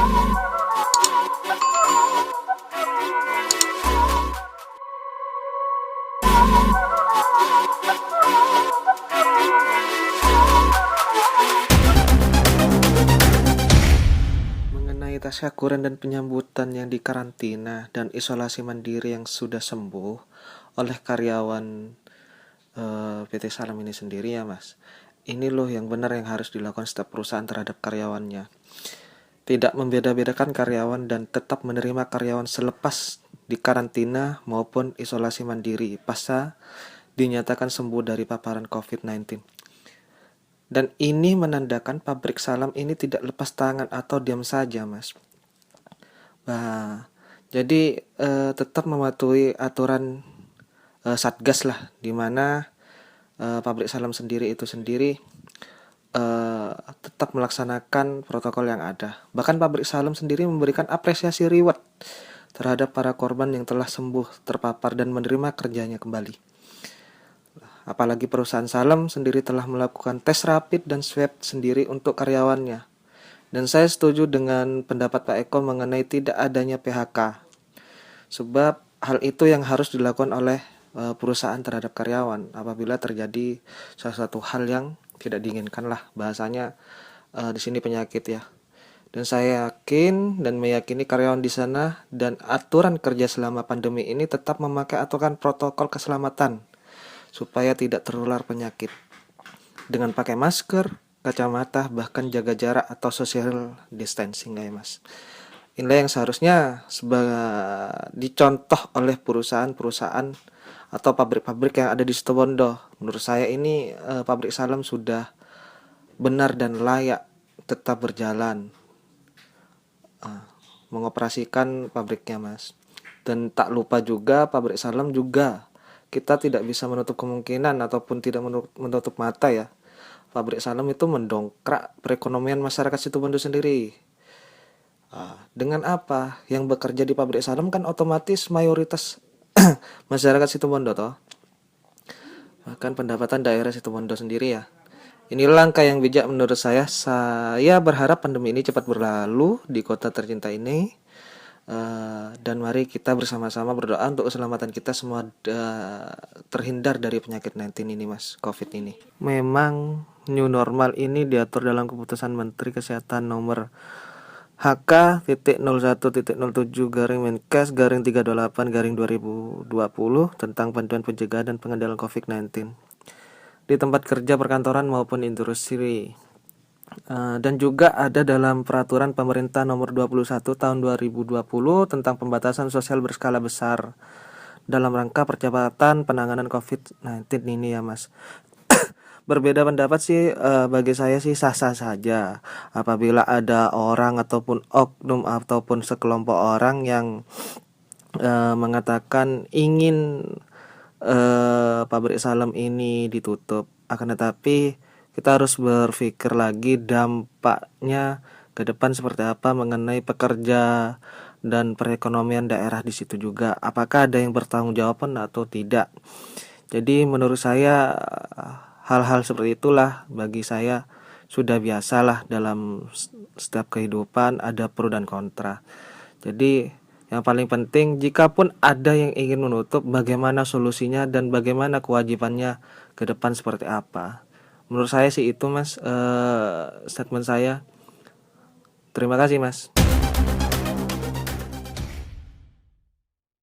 Mengenai tasyakuran dan penyambutan yang dikarantina dan isolasi mandiri yang sudah sembuh oleh karyawan PT Salam ini sendiri ya Mas. Ini loh yang benar yang harus dilakukan setiap perusahaan terhadap karyawannya. Tidak membeda-bedakan karyawan dan tetap menerima karyawan selepas dikarantina maupun isolasi mandiri pasca dinyatakan sembuh dari paparan COVID-19. Dan ini menandakan pabrik Salam ini tidak lepas tangan atau diam saja, Mas. Nah, jadi tetap mematuhi aturan Satgas lah, di mana pabrik Salam sendiri itu sendiri tetap melaksanakan protokol yang ada. Bahkan pabrik Salam sendiri memberikan apresiasi reward terhadap para korban yang telah sembuh, terpapar dan menerima kerjanya kembali. Apalagi perusahaan Salam sendiri telah melakukan tes rapid dan swab sendiri untuk karyawannya. Dan saya setuju dengan pendapat Pak Eko mengenai tidak adanya PHK. Sebab hal itu yang harus dilakukan oleh perusahaan terhadap karyawan apabila terjadi salah satu hal yang tidak diinginkan lah, bahasanya di sini penyakit ya. Dan saya yakin dan meyakini karyawan di sana dan aturan kerja selama pandemi ini tetap memakai aturan protokol keselamatan supaya tidak tertular penyakit dengan pakai masker, kacamata, bahkan jaga jarak atau social distancing ya Mas. Inilah yang seharusnya dicontoh oleh perusahaan-perusahaan atau pabrik-pabrik yang ada di Situbondo. Menurut saya ini pabrik Salam sudah benar dan layak tetap berjalan mengoperasikan pabriknya Mas. Dan tak lupa juga pabrik Salam juga kita tidak bisa menutup kemungkinan ataupun tidak menutup mata ya. Pabrik Salam itu mendongkrak perekonomian masyarakat Situbondo sendiri. Dengan apa? Yang bekerja di pabrik Salam kan otomatis mayoritas masyarakat Situbondo toh. Bahkan pendapatan daerah Situbondo sendiri ya. Ini langkah yang bijak menurut saya. Saya berharap pandemi ini cepat berlalu di kota tercinta ini. Dan mari kita bersama-sama berdoa untuk keselamatan kita semua terhindar dari penyakit 19 ini Mas, COVID ini. Memang new normal ini diatur dalam keputusan Menteri Kesehatan nomor HK.01.07-Menkes-38-2020 tentang panduan pencegahan dan pengendalian COVID-19 di tempat kerja, perkantoran maupun industri. Dan juga ada dalam peraturan pemerintah nomor 21 tahun 2020 tentang pembatasan sosial berskala besar dalam rangka percepatan penanganan COVID-19 ini ya Mas. Berbeda pendapat sih bagi saya sih sah-sah saja apabila ada orang ataupun oknum ataupun sekelompok orang yang mengatakan ingin pabrik Salam ini ditutup. Akan tetapi kita harus berpikir lagi dampaknya ke depan seperti apa mengenai pekerja dan perekonomian daerah di situ juga. Apakah ada yang bertanggung jawaban atau tidak? Jadi menurut saya hal-hal seperti itulah bagi saya sudah biasalah dalam setiap kehidupan, ada pro dan kontra. Jadi yang paling penting jikapun ada yang ingin menutup, bagaimana solusinya dan bagaimana kewajibannya ke depan seperti apa. Menurut saya sih itu Mas statement saya. Terima kasih Mas.